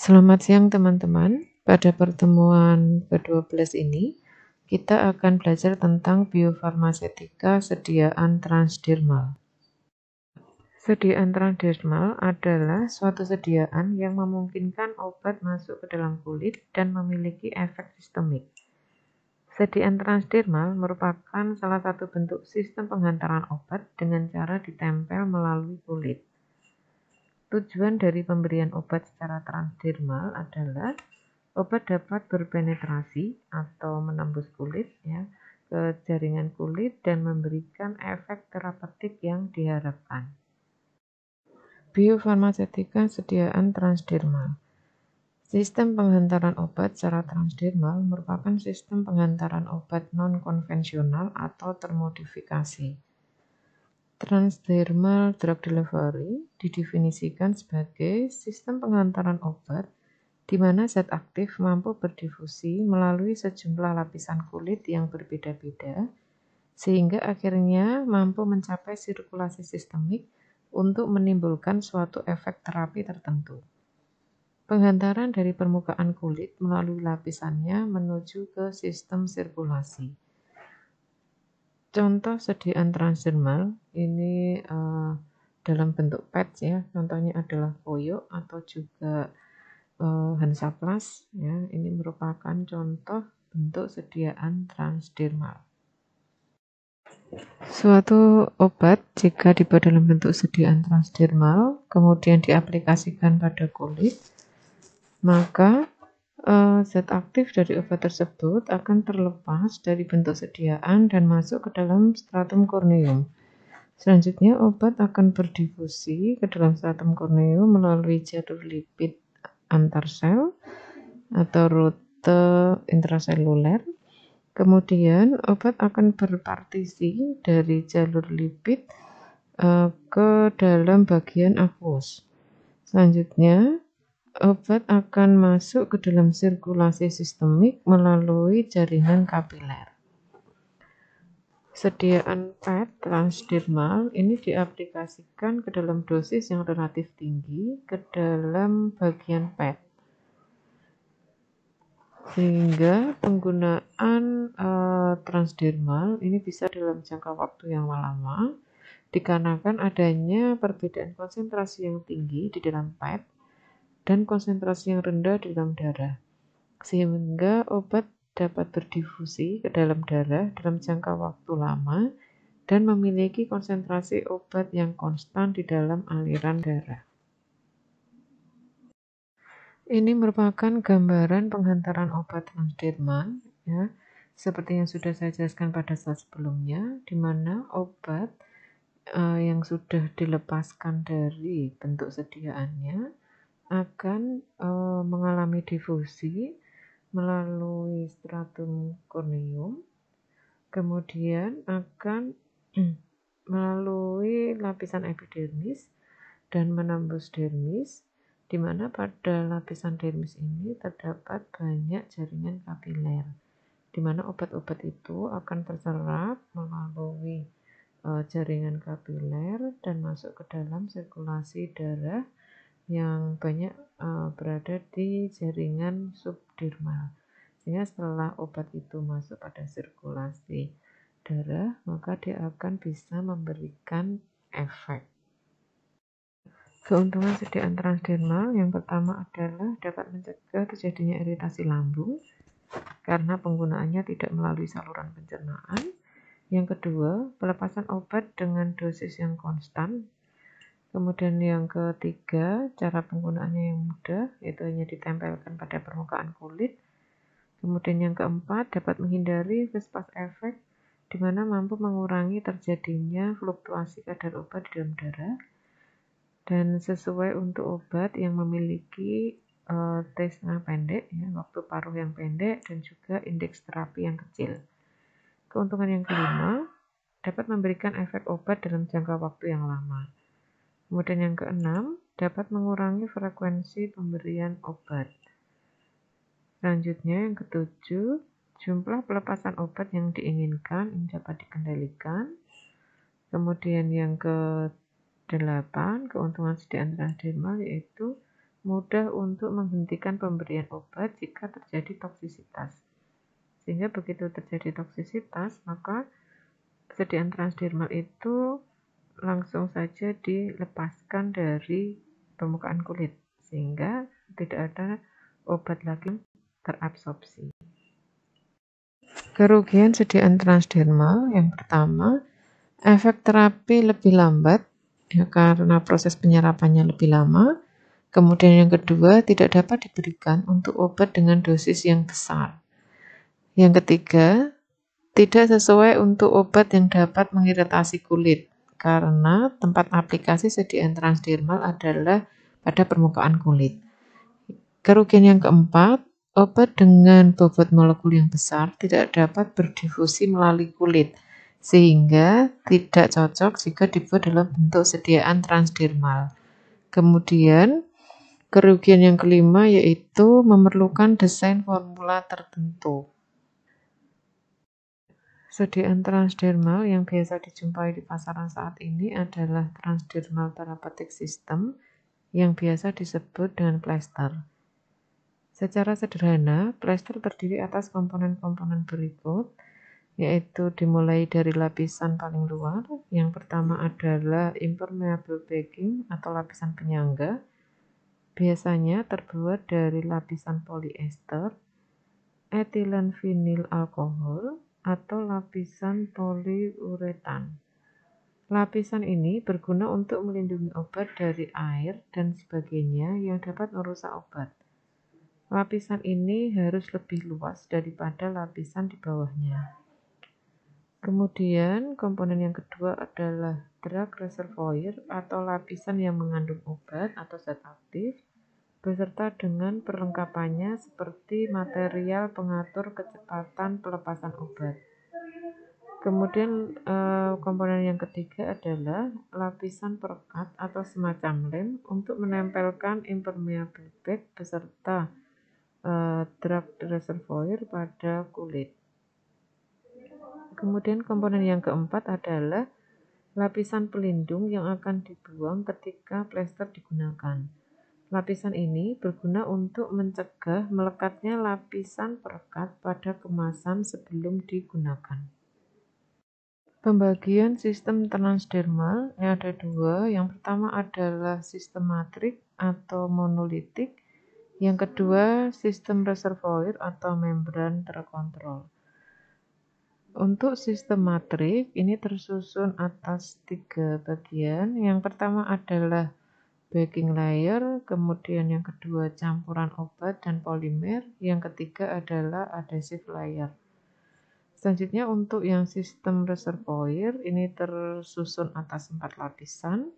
Selamat siang teman-teman. Pada pertemuan ke-12 ini, kita akan belajar tentang biofarmasetika sediaan transdermal. Sediaan transdermal adalah suatu sediaan yang memungkinkan obat masuk ke dalam kulit dan memiliki efek sistemik. Sediaan transdermal merupakan salah satu bentuk sistem penghantaran obat dengan cara ditempel melalui kulit. Tujuan dari pemberian obat secara transdermal adalah obat dapat berpenetrasi atau menembus kulit ke jaringan kulit dan memberikan efek terapeutik yang diharapkan. Biofarmasetika sediaan transdermal. Sistem penghantaran obat secara transdermal merupakan sistem penghantaran obat non-konvensional atau termodifikasi. Transdermal drug delivery didefinisikan sebagai sistem penghantaran obat di mana zat aktif mampu berdifusi melalui sejumlah lapisan kulit yang berbeda-beda, sehingga akhirnya mampu mencapai sirkulasi sistemik untuk menimbulkan suatu efek terapi tertentu. Penghantaran dari permukaan kulit melalui lapisannya menuju ke sistem sirkulasi. Contoh sediaan transdermal ini dalam bentuk patch ya, contohnya adalah koyo atau juga Hansaplast ya, ini merupakan contoh bentuk sediaan transdermal. Suatu obat jika dibuat dalam bentuk sediaan transdermal kemudian diaplikasikan pada kulit, maka zat aktif dari obat tersebut akan terlepas dari bentuk sediaan dan masuk ke dalam stratum corneum. Selanjutnya obat akan berdifusi ke dalam stratum corneum melalui jalur lipid antar sel atau rute intraseluler. Kemudian obat akan berpartisi dari jalur lipid ke dalam bagian aqueous. Selanjutnya obat akan masuk ke dalam sirkulasi sistemik melalui jaringan kapiler. Sediaan PET transdermal ini diaplikasikan ke dalam dosis yang relatif tinggi ke dalam bagian PET, sehingga penggunaan transdermal ini bisa dalam jangka waktu yang lama dikarenakan adanya perbedaan konsentrasi yang tinggi di dalam PET dan konsentrasi yang rendah di dalam darah, sehingga obat dapat berdifusi ke dalam darah dalam jangka waktu lama dan memiliki konsentrasi obat yang konstan di dalam aliran darah. Ini merupakan gambaran penghantaran obat transdermal ya, seperti yang sudah saya jelaskan pada slide sebelumnya, di mana obat yang sudah dilepaskan dari bentuk sediaannya akan mengalami difusi melalui stratum corneum, kemudian akan melalui lapisan epidermis dan menembus dermis, di mana pada lapisan dermis ini terdapat banyak jaringan kapiler, di mana obat-obat itu akan terserap melalui jaringan kapiler dan masuk ke dalam sirkulasi darah yang banyak berada di jaringan subdermal. Sehingga setelah obat itu masuk pada sirkulasi darah, maka dia akan bisa memberikan efek. Keuntungan sediaan transdermal yang pertama adalah dapat mencegah terjadinya iritasi lambung karena penggunaannya tidak melalui saluran pencernaan. Yang kedua, pelepasan obat dengan dosis yang konstan. Kemudian yang ketiga, cara penggunaannya yang mudah, yaitu hanya ditempelkan pada permukaan kulit. Kemudian yang keempat, dapat menghindari fast effect, di mana mampu mengurangi terjadinya fluktuasi kadar obat di dalam darah, dan sesuai untuk obat yang memiliki T-setengah pendek, ya, waktu paruh yang pendek, dan juga indeks terapi yang kecil. Keuntungan yang kelima, dapat memberikan efek obat dalam jangka waktu yang lama. Kemudian yang keenam, dapat mengurangi frekuensi pemberian obat. Selanjutnya yang ketujuh, jumlah pelepasan obat yang diinginkan ini dapat dikendalikan. Kemudian yang ke-8, keuntungan sediaan transdermal yaitu mudah untuk menghentikan pemberian obat jika terjadi toksisitas. Sehingga begitu terjadi toksisitas, maka sediaan transdermal itu langsung saja dilepaskan dari permukaan kulit, sehingga tidak ada obat lagi yang terabsorpsi. Kerugian sediaan transdermal yang pertama, efek terapi lebih lambat ya, karena proses penyerapannya lebih lama. Kemudian yang kedua, tidak dapat diberikan untuk obat dengan dosis yang besar. Yang ketiga, tidak sesuai untuk obat yang dapat mengiritasi kulit, karena tempat aplikasi sediaan transdermal adalah pada permukaan kulit. Kerugian yang keempat, obat dengan bobot molekul yang besar tidak dapat berdifusi melalui kulit, sehingga tidak cocok jika dibuat dalam bentuk sediaan transdermal. Kemudian, kerugian yang kelima yaitu memerlukan desain formula tertentu. Sediaan transdermal yang biasa dijumpai di pasaran saat ini adalah transdermal therapeutic system yang biasa disebut dengan plester. Secara sederhana, plester terdiri atas komponen-komponen berikut, yaitu dimulai dari lapisan paling luar. Yang pertama adalah impermeable backing atau lapisan penyangga. Biasanya terbuat dari lapisan polyester, etilen vinil alkohol, atau lapisan poliuretan. Lapisan ini berguna untuk melindungi obat dari air dan sebagainya yang dapat merusak obat. Lapisan ini harus lebih luas daripada lapisan di bawahnya. Kemudian komponen yang kedua adalah drug reservoir atau lapisan yang mengandung obat atau zat aktif, beserta dengan perlengkapannya seperti material pengatur kecepatan pelepasan obat. Kemudian komponen yang ketiga adalah lapisan perekat atau semacam lem untuk menempelkan impermeable bag beserta drug reservoir pada kulit. Kemudian komponen yang keempat adalah lapisan pelindung yang akan dibuang ketika plester digunakan. Lapisan ini berguna untuk mencegah melekatnya lapisan perekat pada kemasan sebelum digunakan. Pembagian sistem transdermal yang ada dua. Yang pertama adalah sistem matrik atau monolitik. Yang kedua sistem reservoir atau membran terkontrol. Untuk sistem matrik ini tersusun atas 3 bagian. Yang pertama adalah backing layer, kemudian yang kedua campuran obat dan polimer, yang ketiga adalah adhesive layer. Selanjutnya untuk yang sistem reservoir ini tersusun atas 4 lapisan.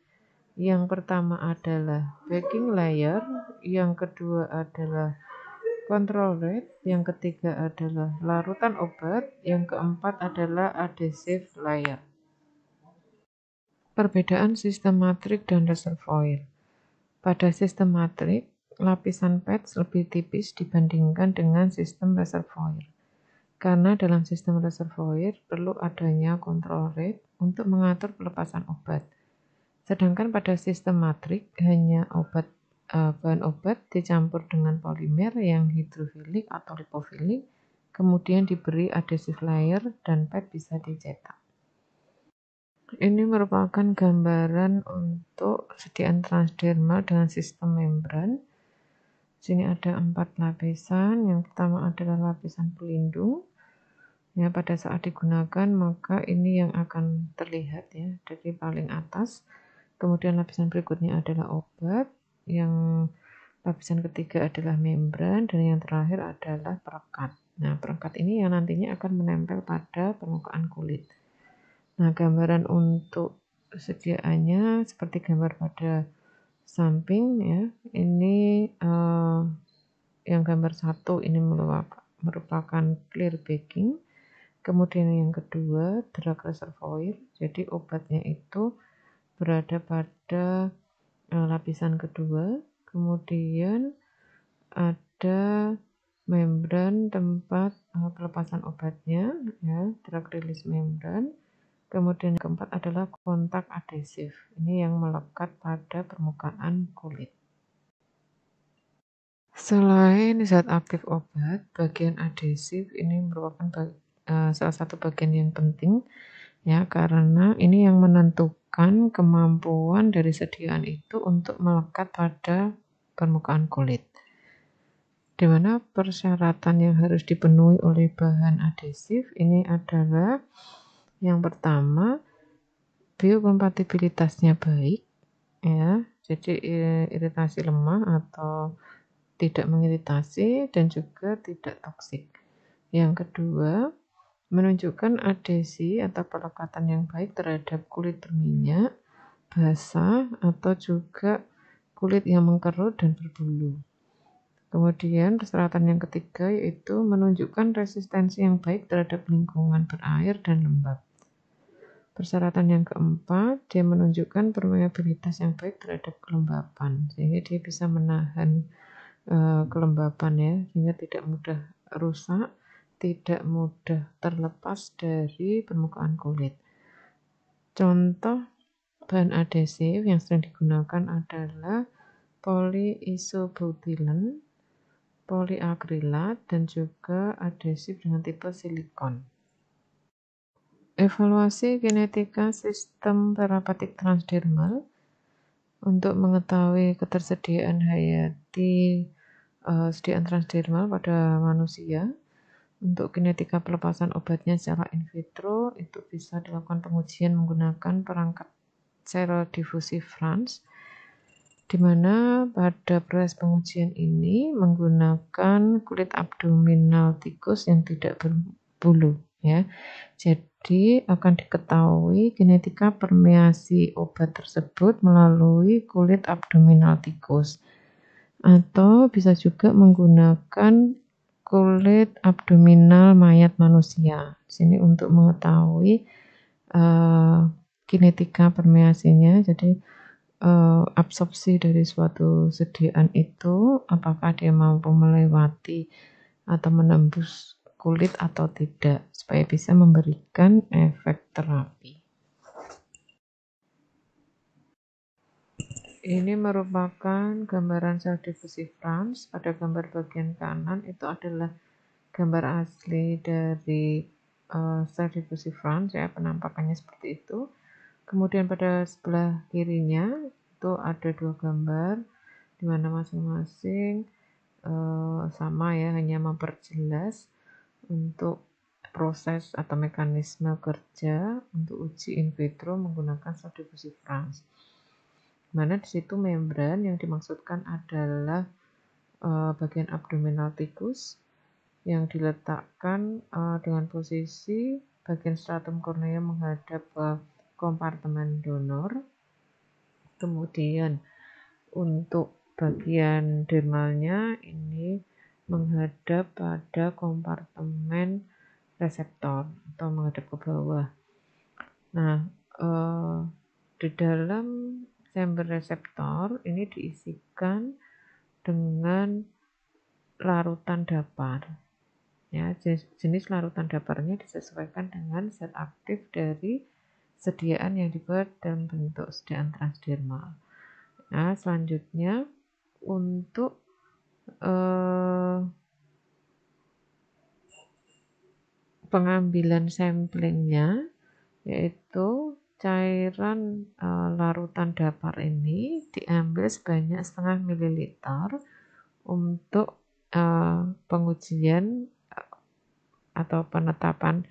Yang pertama adalah backing layer, yang kedua adalah control rate, yang ketiga adalah larutan obat, yang keempat adalah adhesive layer. Perbedaan sistem matrik dan reservoir. Pada sistem matrik, lapisan patch lebih tipis dibandingkan dengan sistem reservoir. Karena dalam sistem reservoir perlu adanya control rate untuk mengatur pelepasan obat. Sedangkan pada sistem matrik hanya bahan obat dicampur dengan polimer yang hidrofilik atau lipofilik, kemudian diberi adhesive layer dan pad bisa dicetak. Ini merupakan gambaran untuk sediaan transdermal dengan sistem membran. Sini ada 4 lapisan. Yang pertama adalah lapisan pelindung. Ya, pada saat digunakan maka ini yang akan terlihat ya dari paling atas. Kemudian lapisan berikutnya adalah obat. Yang lapisan ketiga adalah membran dan yang terakhir adalah perekat. Nah, perekat ini yang nantinya akan menempel pada permukaan kulit. Nah, gambaran untuk sediaannya seperti gambar pada samping ya. Ini yang gambar 1 ini merupakan clear backing. Kemudian yang kedua drug reservoir. Jadi obatnya itu berada pada lapisan kedua. Kemudian ada membran tempat pelepasan obatnya ya, drug release membran. Kemudian keempat adalah kontak adhesif. Ini yang melekat pada permukaan kulit. Selain zat aktif obat, bagian adhesif ini merupakan salah satu bagian yang penting ya, karena ini yang menentukan kemampuan dari sediaan itu untuk melekat pada permukaan kulit. Di mana persyaratan yang harus dipenuhi oleh bahan adhesif ini adalah yang pertama, biokompatibilitasnya baik ya, jadi iritasi lemah atau tidak mengiritasi dan juga tidak toksik. Yang kedua, menunjukkan adhesi atau pelekatan yang baik terhadap kulit berminyak, basah, atau juga kulit yang mengkerut dan berbulu. Kemudian persyaratan yang ketiga yaitu menunjukkan resistensi yang baik terhadap lingkungan berair dan lembab. Persyaratan yang keempat, dia menunjukkan permeabilitas yang baik terhadap kelembapan, sehingga dia bisa menahan kelembapan ya, sehingga tidak mudah rusak, tidak mudah terlepas dari permukaan kulit. Contoh bahan adhesif yang sering digunakan adalah polyisobutilen, poliakrilat, dan juga adhesif dengan tipe silikon. Evaluasi kinetika sistem terapetik transdermal untuk mengetahui ketersediaan hayati sediaan transdermal pada manusia. Untuk kinetika pelepasan obatnya secara in vitro itu bisa dilakukan pengujian menggunakan perangkat sel difusi Franz, di mana pada proses pengujian ini menggunakan kulit abdominal tikus yang tidak berbulu ya. Jadi akan diketahui kinetika permeasi obat tersebut melalui kulit abdominal tikus, atau bisa juga menggunakan kulit abdominal mayat manusia. Sini untuk mengetahui kinetika permeasinya, jadi absorpsi dari suatu sediaan itu apakah dia mampu melewati atau menembus kulit atau tidak, supaya bisa memberikan efek terapi. Ini merupakan gambaran sel difusi Franz. Pada gambar bagian kanan itu adalah gambar asli dari sel difusi Franz ya, penampakannya seperti itu. Kemudian pada sebelah kirinya itu ada dua gambar di mana masing-masing sama ya, hanya memperjelas untuk proses atau mekanisme kerja untuk uji in vitro menggunakan sel difusi Franz. Mana di situ membran yang dimaksudkan adalah bagian abdominal tikus yang diletakkan dengan posisi bagian stratum kornea menghadap ke kompartemen donor. Kemudian untuk bagian dermalnya ini menghadap pada kompartemen reseptor atau menghadap ke bawah. Nah, di dalam chamber reseptor ini diisikan dengan larutan dapar. Ya, jenis larutan daparnya disesuaikan dengan zat aktif dari sediaan yang dibuat dalam bentuk sediaan transdermal. Nah, selanjutnya untuk pengambilan samplingnya, yaitu cairan larutan dapar ini diambil sebanyak 0,5 ml untuk pengujian atau penetapan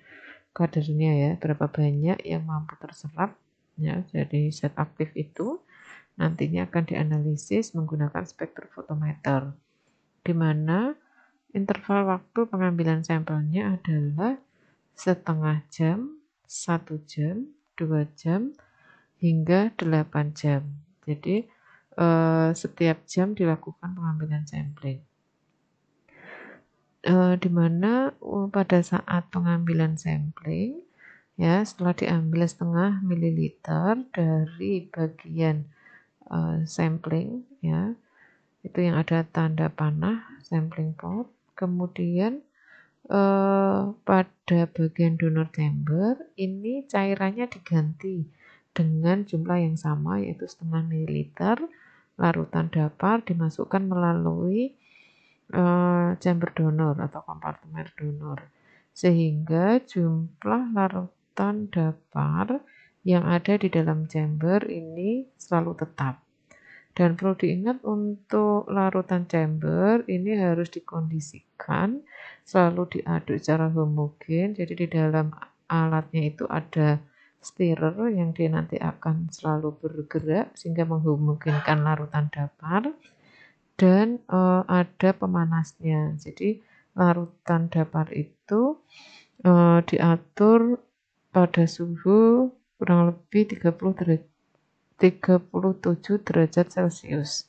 kadarnya ya, berapa banyak yang mampu terserap ya dari zat aktif itu. Nantinya akan dianalisis menggunakan spektrofotometer, di mana interval waktu pengambilan sampelnya adalah setengah jam, 1 jam, 2 jam, hingga 8 jam. Jadi setiap jam dilakukan pengambilan sampling. Di mana pada saat pengambilan sampling ya, setelah diambil 0,5 ml dari bagian sampling ya, itu yang ada tanda panah sampling pot. Kemudian pada bagian donor chamber ini cairannya diganti dengan jumlah yang sama, yaitu 0,5 ml larutan dapar dimasukkan melalui chamber donor atau kompartemen donor, sehingga jumlah larutan dapar yang ada di dalam chamber ini selalu tetap. Dan perlu diingat untuk larutan chamber ini harus dikondisikan, selalu diaduk secara homogen, jadi di dalam alatnya itu ada stirrer yang dia nanti akan selalu bergerak sehingga menghomogenkan larutan dapar. Dan ada pemanasnya. Jadi larutan dapar itu diatur pada suhu kurang lebih 37 derajat Celcius.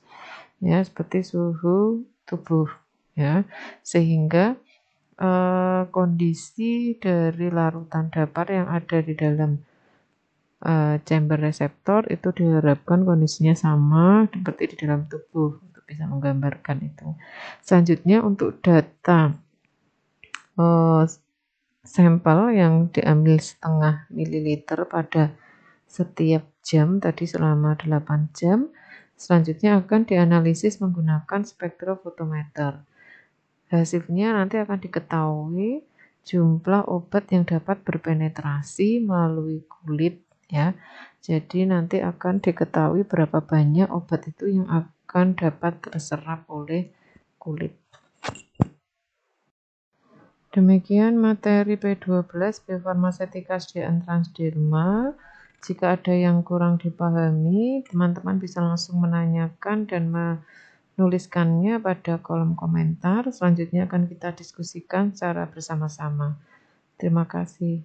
Ya, seperti suhu tubuh ya. Sehingga kondisi dari larutan dapar yang ada di dalam chamber reseptor itu diharapkan kondisinya sama seperti di dalam tubuh untuk bisa menggambarkan itu. Selanjutnya untuk data sampel yang diambil setengah mililiter pada setiap jam tadi selama 8 jam, selanjutnya akan dianalisis menggunakan spektrofotometer. Hasilnya nanti akan diketahui jumlah obat yang dapat berpenetrasi melalui kulit ya. Jadi nanti akan diketahui berapa banyak obat itu yang akan dapat terserap oleh kulit. Demikian materi P12 biofarmasetika sediaan transderma. Jika ada yang kurang dipahami, teman-teman bisa langsung menanyakan dan menuliskannya pada kolom komentar. Selanjutnya akan kita diskusikan secara bersama-sama. Terima kasih.